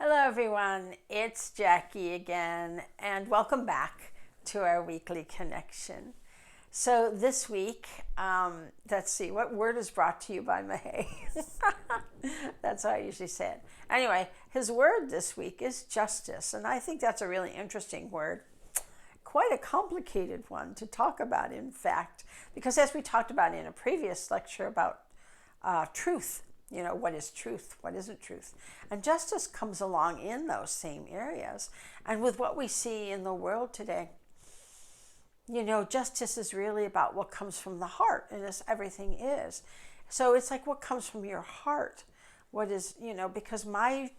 Hello, everyone. It's Jackie again, and welcome back to our weekly connection. So, this week, let's see, what word is brought to you by Mahay? That's how I usually say it. Anyway, his word this week is justice, and I think that's a really interesting word. Quite a complicated one to talk about, in fact, because as we talked about in a previous lecture about truth, what is truth, what isn't truth, and justice comes along in those same areas. And with what we see in the world today, justice is really about what comes from the heart, and as everything is. So it's like what comes from your heart. What is, because my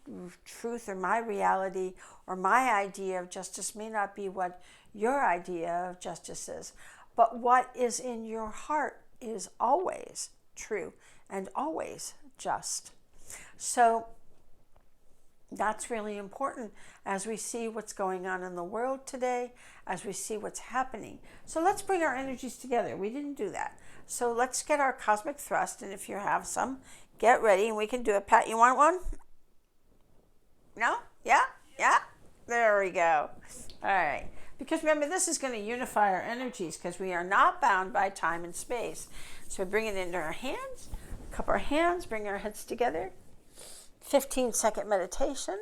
truth or my reality or my idea of justice may not be what your idea of justice is, but what is in your heart is always true and always just. So that's really important as we see what's going on in the world today, as we see what's happening. So let's bring our energies together. We didn't do that. So let's get our cosmic thrust, and if you have some, get ready and we can do it. Pat, you want one? No? Yeah? Yeah? There we go. All right. Because remember, this is going to unify our energies because we are not bound by time and space. So we bring it into our hands, cup our hands, bring our heads together. 15-second meditation.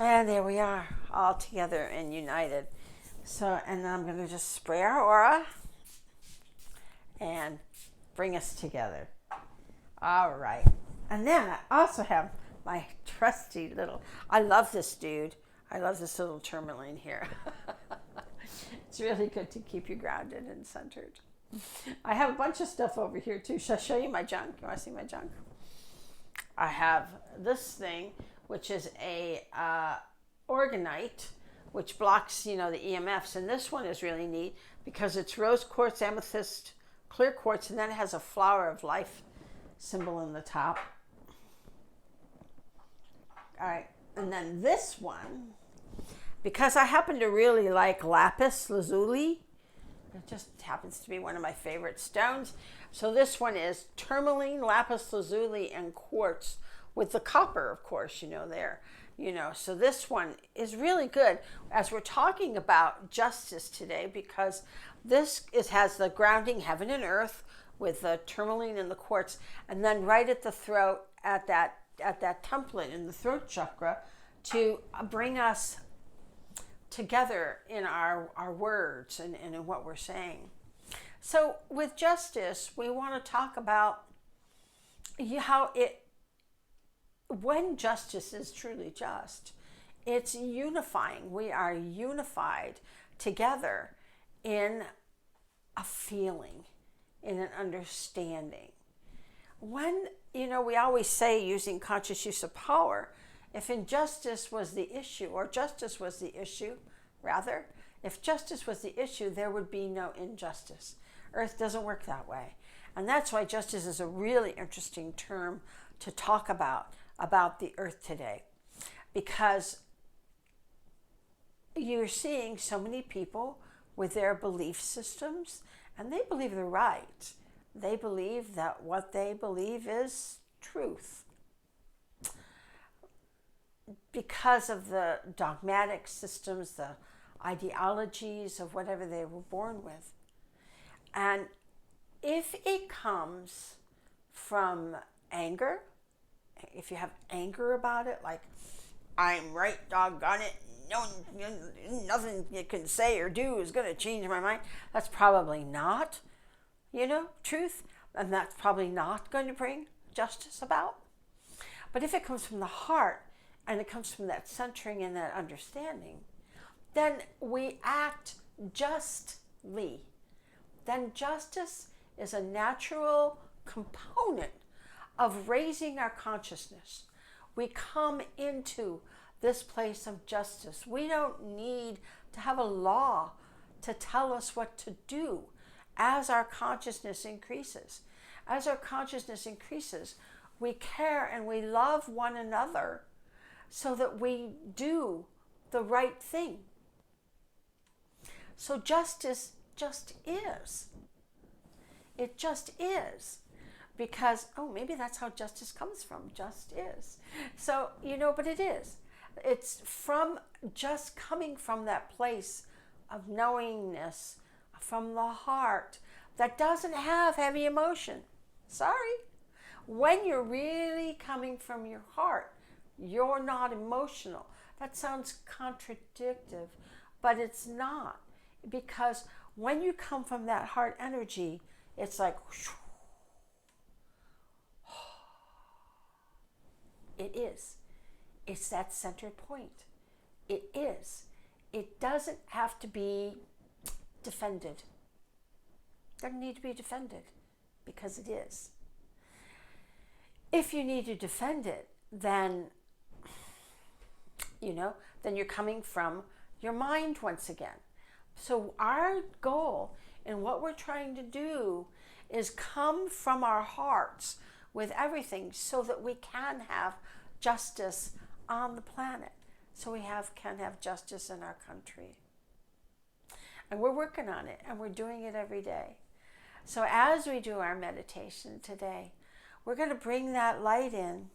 And there we are, all together and united. So, and then I'm going to just spray our aura and bring us together. All right. And then I also have my trusty little, I love this dude. I love this little tourmaline here. It's really good to keep you grounded and centered. I have a bunch of stuff over here too. Shall I show you my junk? You want to see my junk? I have this thing, which is a organite, which blocks, the EMFs. And this one is really neat because it's rose quartz, amethyst, clear quartz, and then it has a flower of life symbol in the top. All right, and then this one, because I happen to really like lapis lazuli. It just happens to be one of my favorite stones. So this one is tourmaline, lapis lazuli, and quartz with the copper, of course, there. So this one is really good as we're talking about justice today, because has the grounding heaven and earth with the tourmaline and the quartz, and then right at the throat, at that template in the throat chakra, to bring us together in our words and in what we're saying. So with justice, we want to talk about how when justice is truly just, it's unifying. We are unified together in a feeling, in an understanding. When, we always say, using conscious use of power, if injustice was the issue, or justice was the issue, rather, if justice was the issue, there would be no injustice. Earth doesn't work that way. And that's why justice is a really interesting term to talk about the earth today. Because you're seeing so many people with their belief systems, and they believe they're right. They believe that what they believe is truth, because of the dogmatic systems, the ideologies of whatever they were born with. And if it comes from anger, if you have anger about it, like, I'm right, doggone it, no, nothing you can say or do is going to change my mind, that's probably not, truth, and that's probably not going to bring justice about. But if it comes from the heart, and it comes from that centering and that understanding, then we act justly. Then justice is a natural component of raising our consciousness. We come into this place of justice. We don't need to have a law to tell us what to do as our consciousness increases. As our consciousness increases, we care and we love one another so that we do the right thing. So justice just is. It just is. because, oh, maybe that's how justice comes from. Just is. So, but it is. It's from just coming from that place of knowingness, from the heart, that doesn't have heavy emotion. Sorry. When you're really coming from your heart, you're not emotional. That sounds contradictory, but it's not. Because when you come from that heart energy, it's like, it is. It's that center point. It is. It doesn't have to be defended. It doesn't need to be defended because it is. If you need to defend it, then you're coming from your mind once again. So our goal and what we're trying to do is come from our hearts with everything so that we can have justice on the planet. So we can have justice in our country. And we're working on it, and we're doing it every day. So as we do our meditation today, we're going to bring that light in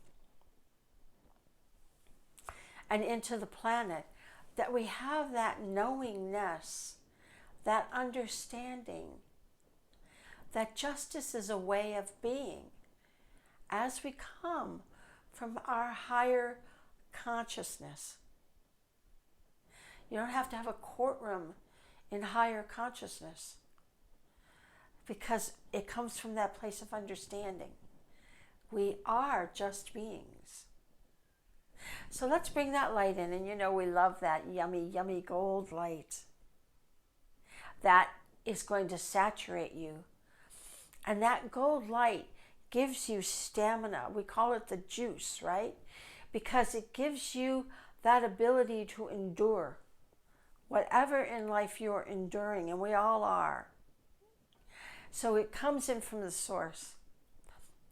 and into the planet, that we have that knowingness, that understanding, that justice is a way of being as we come from our higher consciousness. You don't have to have a courtroom in higher consciousness, because it comes from that place of understanding. We are just beings. So let's bring that light in, and we love that yummy, yummy gold light. That is going to saturate you. And that gold light gives you stamina. We call it the juice, right? Because it gives you that ability to endure whatever in life you're enduring, and we all are. So it comes in from the source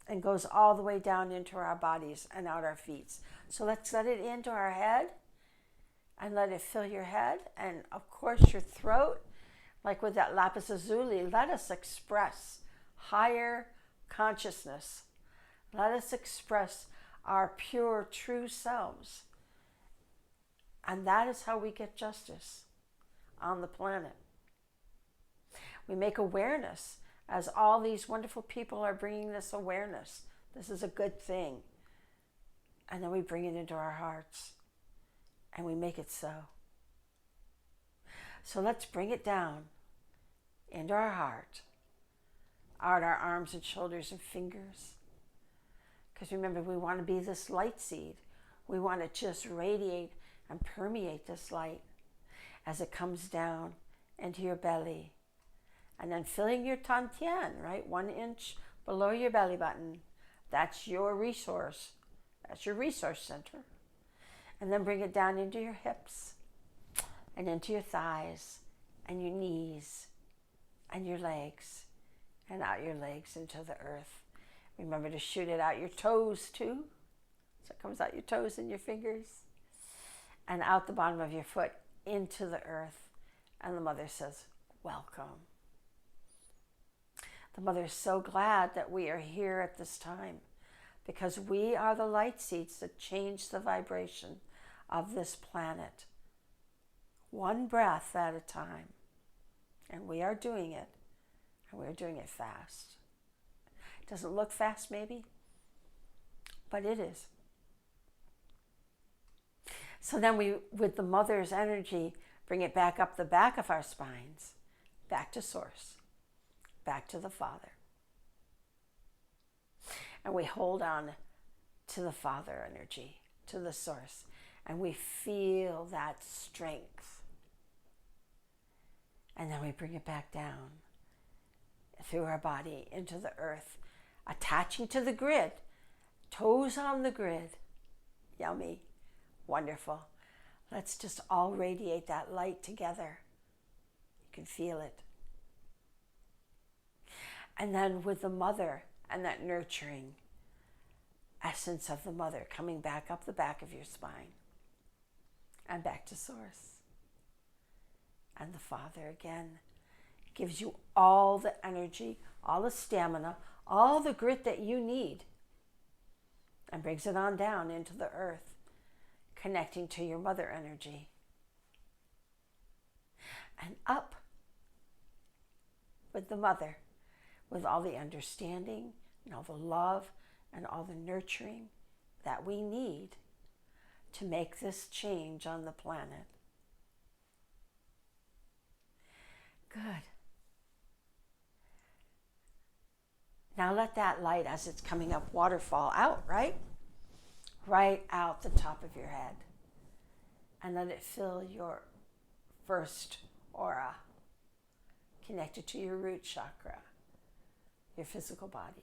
and goes all the way down into our bodies and out our feet. So let's let it into our head and let it fill your head, and of course your throat, like with that lapis lazuli. Let us express higher consciousness. Let us express our pure, true selves. And that is how we get justice on the planet. We make awareness, as all these wonderful people are bringing this awareness. This is a good thing. And then we bring it into our hearts and we make it so. So let's bring it down into our heart, out our arms and shoulders and fingers. Because remember, we want to be this light seed. We want to just radiate and permeate this light as it comes down into your belly. And then filling your Tantien, right? 1 inch below your belly button. That's your resource. That's your resource center. And then bring it down into your hips and into your thighs and your knees and your legs, and out your legs into the earth. Remember to shoot it out your toes too. So it comes out your toes and your fingers and out the bottom of your foot into the earth. And the mother says, welcome. The mother is so glad that we are here at this time, because we are the light seeds that change the vibration of this planet, one breath at a time. And we are doing it, and we're doing it fast. It doesn't look fast maybe, but it is. So then we, with the mother's energy, bring it back up the back of our spines, back to source, back to the Father. And we hold on to the Father energy, to the source, and we feel that strength. And then we bring it back down through our body into the earth, attaching to the grid, toes on the grid. Yummy, wonderful. Let's just all radiate that light together. You can feel it. And then with the mother and that nurturing essence of the mother coming back up the back of your spine and back to source. And the Father again gives you all the energy, all the stamina, all the grit that you need, and brings it on down into the earth, connecting to your mother energy. And up with the mother, with all the understanding and all the love and all the nurturing that we need to make this change on the planet. Good. Now let that light, as it's coming up, waterfall out, right? Right out the top of your head. And let it fill your first aura, connected to your root chakra, your physical body.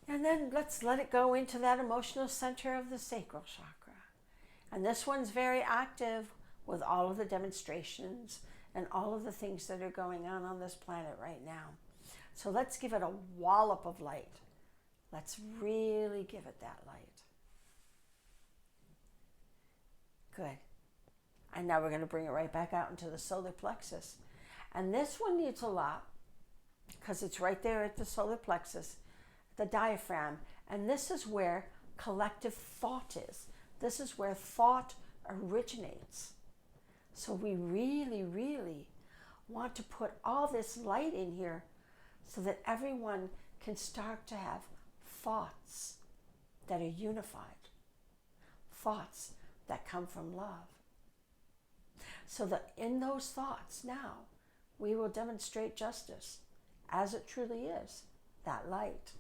And then let's let it go into that emotional center of the sacral chakra. And this one's very active with all of the demonstrations and all of the things that are going on this planet right now. So let's give it a wallop of light. Let's really give it that light. Good. And now we're going to bring it right back out into the solar plexus. And this one needs a lot because it's right there at the solar plexus, the diaphragm. And this is where collective thought is. This is where thought originates. So we really, really want to put all this light in here so that everyone can start to have thoughts that are unified, thoughts that come from love. So that in those thoughts now, we will demonstrate justice as it truly is, that light.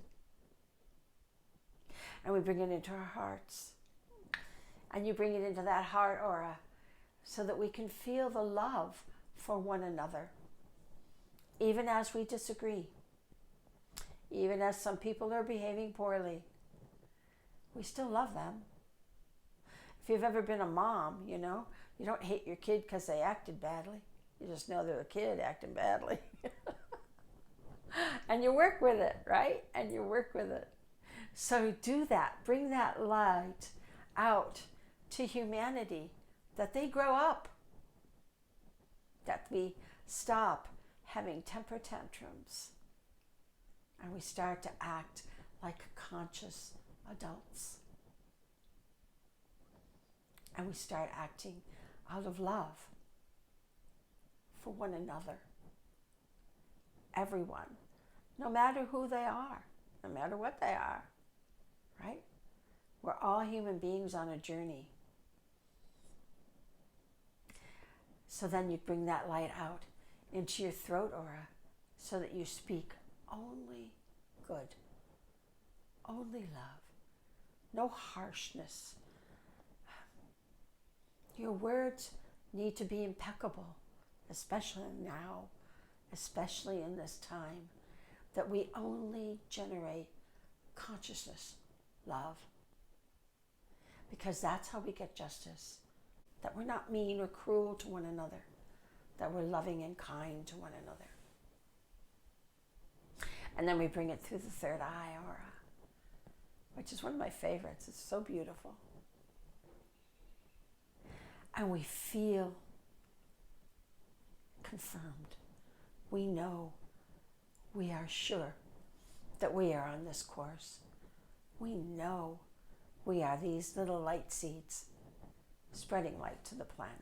And we bring it into our hearts. And you bring it into that heart aura so that we can feel the love for one another, even as we disagree, even as some people are behaving poorly. We still love them. If you've ever been a mom, you know, you don't hate your kid because they acted badly. You just know they're a kid acting badly. And you work with it, right? And you work with it. So do that. Bring that light out to humanity, that they grow up, that we stop having temper tantrums, and we start to act like conscious adults. And we start acting out of love for one another. Everyone, no matter who they are, no matter what they are, right? We're all human beings on a journey. So then you bring that light out into your throat aura so that you speak only good, only love, no harshness. Your words need to be impeccable, especially now, especially in this time, that we only generate consciousness, love. Because that's how we get justice. That we're not mean or cruel to one another. That we're loving and kind to one another. And then we bring it through the third eye aura, which is one of my favorites. It's so beautiful. And we feel confirmed. We know, we are sure that we are on this course. We know we are these little light seeds spreading light to the planet.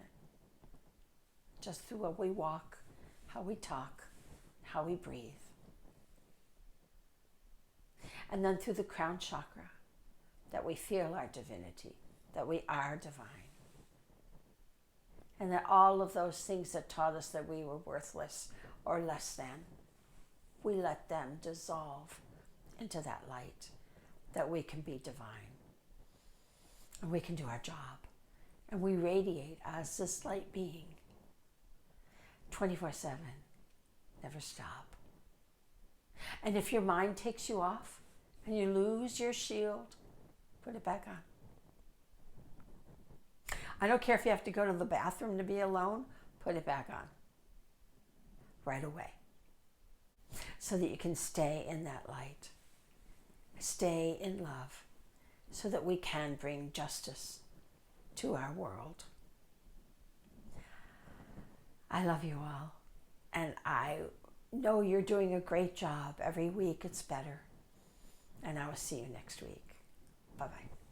Just through how we walk, how we talk, how we breathe. And then through the crown chakra, that we feel our divinity, that we are divine. And that all of those things that taught us that we were worthless or less than, we let them dissolve into that light, that we can be divine. And we can do our job. And we radiate as this light being 24/7. Never stop. And if your mind takes you off and you lose your shield, put it back on. I don't care if you have to go to the bathroom to be alone, put it back on. Right away. So that you can stay in that light. Stay in love. So that we can bring justice to our world. I love you all. And I know you're doing a great job. Every week it's better. And I will see you next week. Bye-bye.